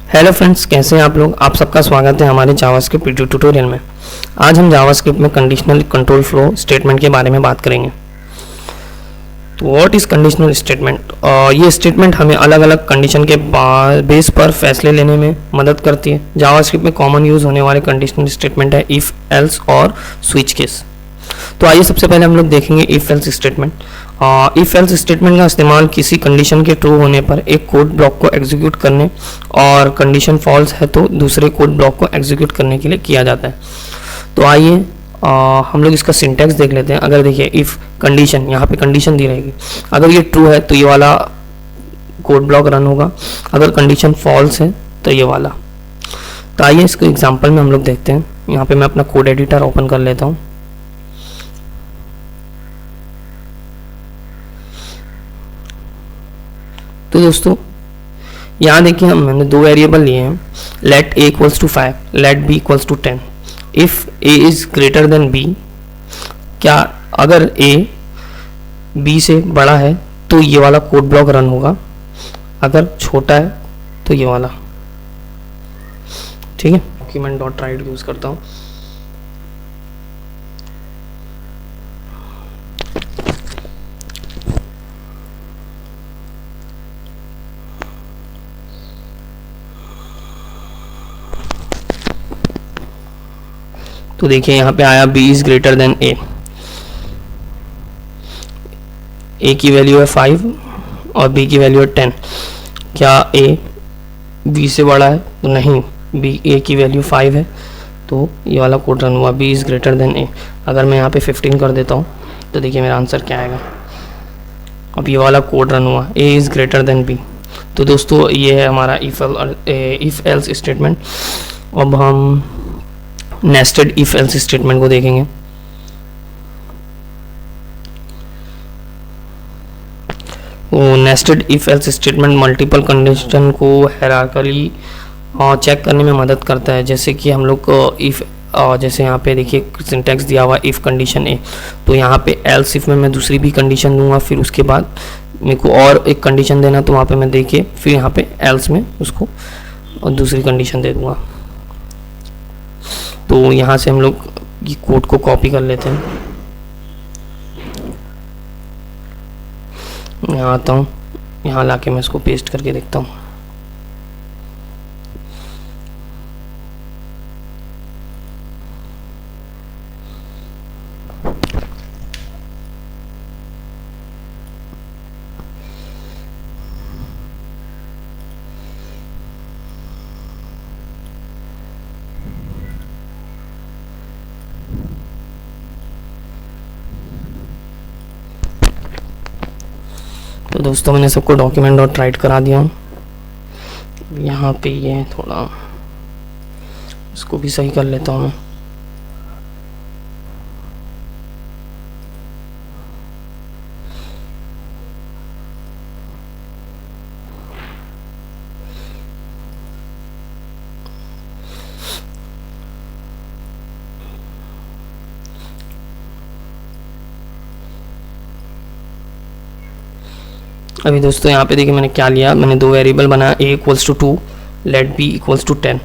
Hello friends, कैसे हैं आप लोग। आप सबका स्वागत है हमारे जावास्क्रिप्ट वीडियो ट्यूटोरियल में। आज हम जावास्क्रिप्ट में कंडीशनल कंट्रोल फ्लो स्टेटमेंट के बारे में बात करेंगे। तो व्हाट इज़ कंडीशनल स्टेटमेंट। ये स्टेटमेंट हमें अलग अलग कंडीशन के बेस पर फैसले लेने में मदद करती है। जावास्क्रिप्ट में कॉमन यूज़ होने वाले कंडीशनल स्टेटमेंट है इफ़, एल्स और स्विच केस। तो आइए सबसे पहले हम लोग देखेंगे if else statement. If else statement का इस्तेमाल किसी कंडीशन के ट्रू होने पर एक कोड ब्लॉक को एग्जीक्यूट करने और कंडीशन फॉल्स है तो दूसरे कोड ब्लॉक को एग्जीक्यूट करने के लिए किया जाता है। तो आइए हम लोग इसका सिंटैक्स देख लेते हैं। अगर देखिए इफ़ कंडीशन, यहाँ पे कंडीशन दी रहेगी, अगर ये ट्रू है तो ये वाला कोड ब्लॉक रन होगा, अगर कंडीशन फॉल्स है तो ये वाला। तो आइए इसको एग्जाम्पल में हम लोग देखते हैं। यहाँ पे मैं अपना कोड एडिटर ओपन कर लेता हूँ। तो दोस्तों यहाँ देखिए मैंने दो वेरिएबल लिए हैं, let a equals to 5, let b equals to 10। If a is greater than b, क्या अगर a b से बड़ा है तो ये वाला कोड ब्लॉक रन होगा, अगर छोटा है तो ये वाला। ठीक है, डॉक्यूमेंट डॉट राइट यूज़ करता हूँ। तो देखिए यहाँ पे आया b is greater then a की वैल्यू है 5 और b की वैल्यू है 10। क्या a b से बड़ा है? तो नहीं, b a की वैल्यू 5 है तो ये वाला कोड रन हुआ, b is greater then a। अगर मैं यहाँ पे 15 कर देता हूँ तो देखिए मेरा आंसर क्या आएगा। अब ये वाला कोड रन हुआ, a is greater than b। तो दोस्तों ये है हमारा इफ़ एल्स स्टेटमेंट। अब हम नेस्टेड इफ एल्स स्टेटमेंट को देखेंगे। वो nested if else statement multiple condition को हायरार्किकली चेक करने में मदद करता है। जैसे कि हम लोग इफ जैसे यहाँ पे देखिए सिंटैक्स दिया हुआ इफ़ कंडीशन ए, तो यहाँ पे एल्स इफ में मैं दूसरी भी कंडीशन दूंगा, फिर उसके बाद मेरे को और एक कंडीशन देना, तो वहाँ पे मैं देखिए फिर यहाँ पे एल्स में उसको और दूसरी कंडीशन दे दूंगा। तो यहाँ से हम लोग ये कोड को कॉपी कर लेते हैं। यहाँ आता हूँ, यहाँ लाके मैं इसको पेस्ट करके देखता हूँ। तो दोस्तों मैंने सबको डॉक्यूमेंट डॉट राइट करा दिया हूँ। यहाँ पे ये थोड़ा इसको भी सही कर लेता हूँ। अभी दोस्तों यहाँ पे देखिए मैंने क्या लिया, मैंने दो वेरिएबल बनाया, a equals to 2, let b equals to 10।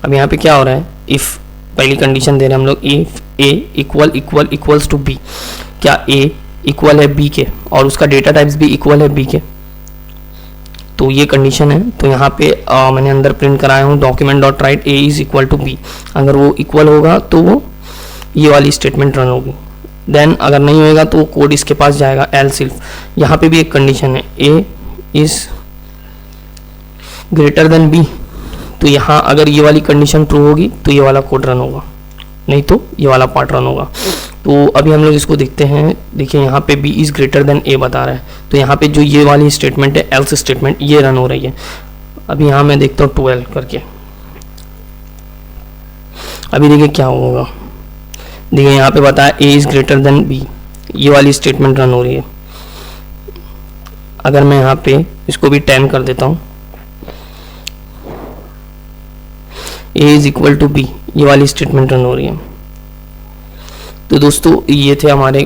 अब यहाँ पे क्या हो रहा है, इफ़ पहली कंडीशन दे रहे हैं हम लोग, if a equals to b, क्या a इक्वल है b के और उसका डेटा टाइप्स भी इक्वल है b के, तो ये कंडीशन है। तो यहाँ पे मैंने अंदर प्रिंट कराया हूँ document dot write a is equal to b। अगर वो इक्वल होगा तो वो ये वाली स्टेटमेंट रन होगी, देन अगर नहीं होएगा तो कोड इसके पास जाएगा एल्स इफ। यहाँ पे भी एक कंडीशन है a is greater than b, तो यहाँ अगर ये वाली कंडीशन ट्रू होगी तो ये वाला कोड रन होगा, नहीं तो ये वाला पार्ट रन होगा। तो अभी हम लोग इसको देखते हैं। देखिए यहाँ पे b is greater than a बता रहा है, तो यहाँ पे जो ये वाली स्टेटमेंट है एल्स स्टेटमेंट, ये रन हो रही है। अभी यहाँ मैं देखता हूँ 12 करके, अभी देखिए क्या होगा। देखिए यहाँ पे बताया a is greater than b, ये वाली स्टेटमेंट रन हो रही है। अगर मैं यहाँ पे इसको भी 10 कर देता हूँ, a is equal to b, ये वाली स्टेटमेंट रन हो रही है। तो दोस्तों ये थे हमारे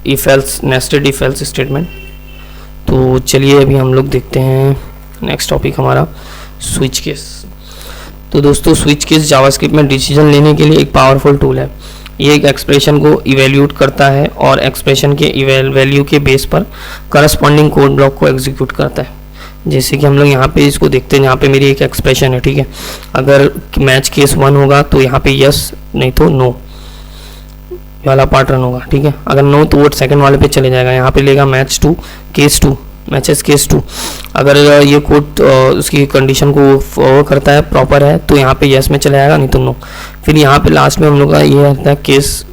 if else nested if else statement. तो चलिए अभी हम लोग देखते हैं नेक्स्ट टॉपिक हमारा स्विच केस। तो दोस्तों स्विच केस जावास्क्रिप्ट में डिसीजन लेने के लिए एक पावरफुल टूल है। ये एक एक्सप्रेशन को इवेल्यूट करता है और एक्सप्रेशन के वैल्यू के बेस पर करस्पॉन्डिंग कोड ब्लॉक को एग्जीक्यूट करता है। जैसे कि हम लोग यहाँ पे इसको देखते हैं, यहाँ पे मेरी एक एक्सप्रेशन है, ठीक है। अगर मैच केस 1 होगा तो यहाँ पे यस, नहीं तो नो वाला पार्ट रन होगा, ठीक है। अगर नो तो वो सेकंड वाले पे चले जाएगा, यहाँ पे लेगा मैच 2 केस 2, मैचेस केस 2। अगर ये कोड उसकी कंडीशन को वो करता है, प्रॉपर है, तो यहाँ पे यस में चला जाएगा, नहीं तो नो। फिर यहाँ पे लास्ट में हम लोग का ये आता है केस,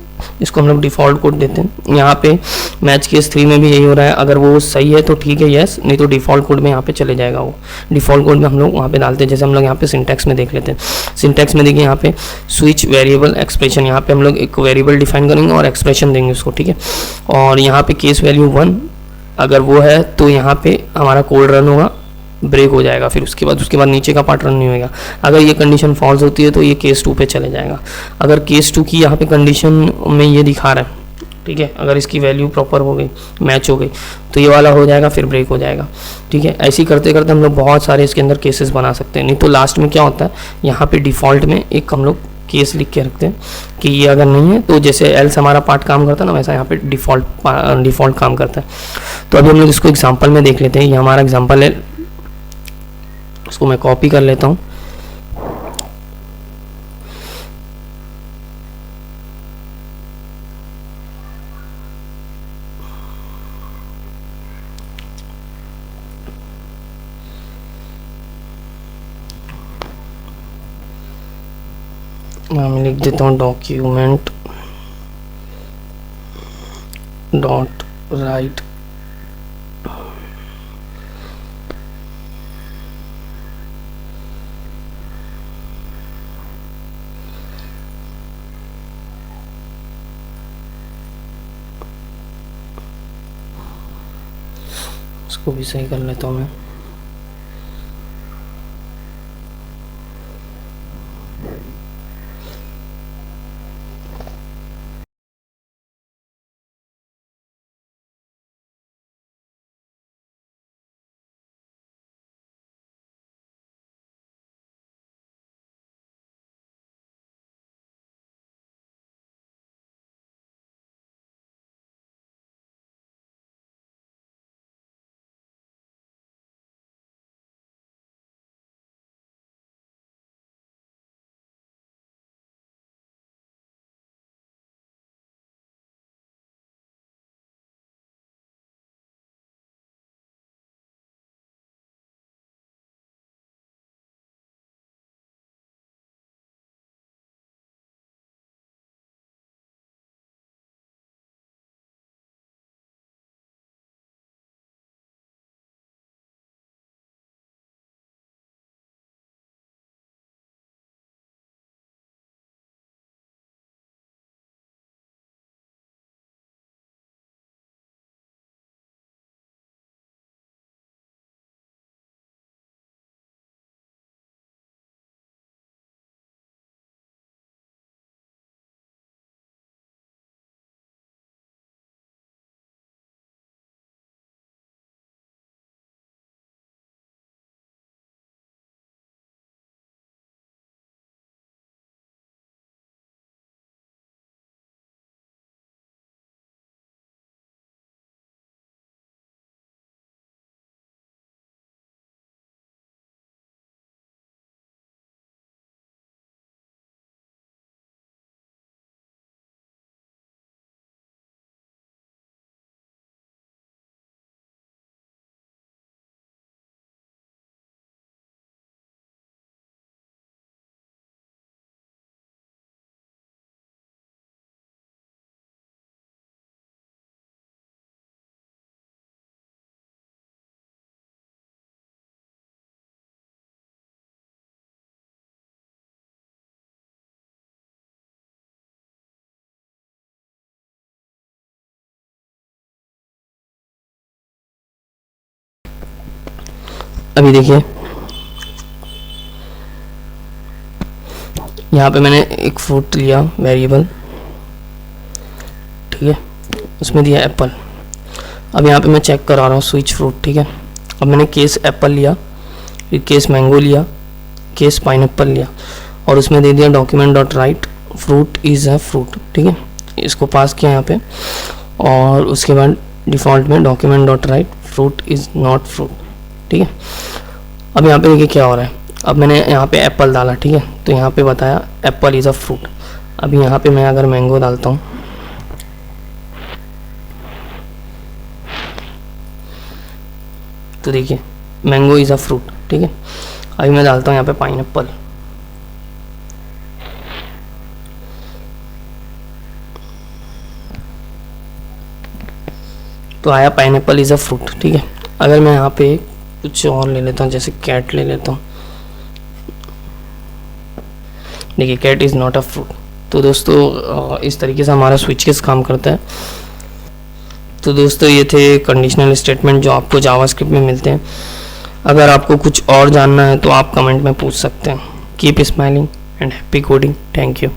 इसको हम लोग डिफ़ॉल्ट कोड देते हैं। यहाँ पे मैच केस 3 में भी यही हो रहा है, अगर वो सही है तो ठीक है यस, नहीं तो डिफ़ॉल्ट कोड में यहाँ पे चले जाएगा। वो डिफ़ॉल्ट कोड में हम लोग वहाँ पे डालते हैं। जैसे हम लोग यहाँ पे सिंटैक्स में देख लेते हैं। सिंटैक्स में देखिए यहाँ पे स्विच वेरिएबल एक्सप्रेशन, यहाँ पे हम लोग एक वेरिएबल डिफाइन करेंगे और एक्सप्रेशन देंगे उसको, ठीक है। और यहाँ पे केस वैल्यू 1 अगर वो है तो यहाँ पे हमारा कोड रन होगा, ब्रेक हो जाएगा। फिर उसके बाद नीचे का पार्ट रन नहीं होगा। अगर ये कंडीशन फॉल्स होती है तो ये केस 2 पे चले जाएगा। अगर केस 2 की यहाँ पे कंडीशन में ये दिखा रहा है, ठीक है, अगर इसकी वैल्यू प्रॉपर हो गई, मैच हो गई, तो ये वाला हो जाएगा, फिर ब्रेक हो जाएगा, ठीक है। ऐसे ही करते करते हम लोग बहुत सारे इसके अंदर केसेस बना सकते हैं। नहीं तो लास्ट में क्या होता है, यहाँ पे डिफ़ॉल्ट में एक हम लोग केस लिख के रखते हैं कि ये अगर नहीं है तो जैसे एल्स हमारा पार्ट काम करता है ना, वैसा यहाँ पे डिफ़ॉल्ट काम करता है। तो अभी हम लोग इसको एग्जांपल में देख लेते हैं। ये हमारा एग्जांपल है, इसको मैं कॉपी कर लेता हूँ। मैं लिख देता हूँ डॉक्यूमेंट डॉट राइट इसको भी सही कर लेता हूँ मैं। अभी देखिए यहाँ पे मैंने एक फ्रूट लिया वेरिएबल, ठीक है, उसमें दिया एप्पल। अब यहाँ पे मैं चेक करा रहा हूँ स्विच फ्रूट, ठीक है। अब मैंने केस एप्पल लिया, फिर केस मैंगो लिया, केस पाइनएप्पल लिया और उसमें दे दिया document dot right fruit is a fruit, ठीक है, इसको पास किया यहाँ पे। और उसके बाद डिफ़ॉल्ट में document dot right fruit is not fruit, ठीक है। अब यहाँ पे देखिए क्या हो रहा है, अब मैंने यहाँ पे एप्पल डाला, ठीक है, तो यहाँ पे बताया एप्पल इज़ अ फ्रूट। अभी यहाँ पे मैं अगर मैंगो डालता हूँ तो देखिए मैंगो इज़ अ फ्रूट, ठीक है। अभी मैं डालता हूँ यहाँ पे पाइनएप्पल, तो आया पाइनएप्पल इज़ अ फ्रूट, ठीक है। अगर मैं यहाँ पे कुछ और ले लेता हूँ, जैसे कैट ले लेता हूँ, देखिए cat is not a fruit. तो दोस्तों इस तरीके से हमारा स्विच केस काम करता है। तो दोस्तों ये थे कंडीशनल स्टेटमेंट जो आपको जावास्क्रिप्ट में मिलते हैं। अगर आपको कुछ और जानना है तो आप कमेंट में पूछ सकते हैं। Keep smiling and happy coding. Thank you.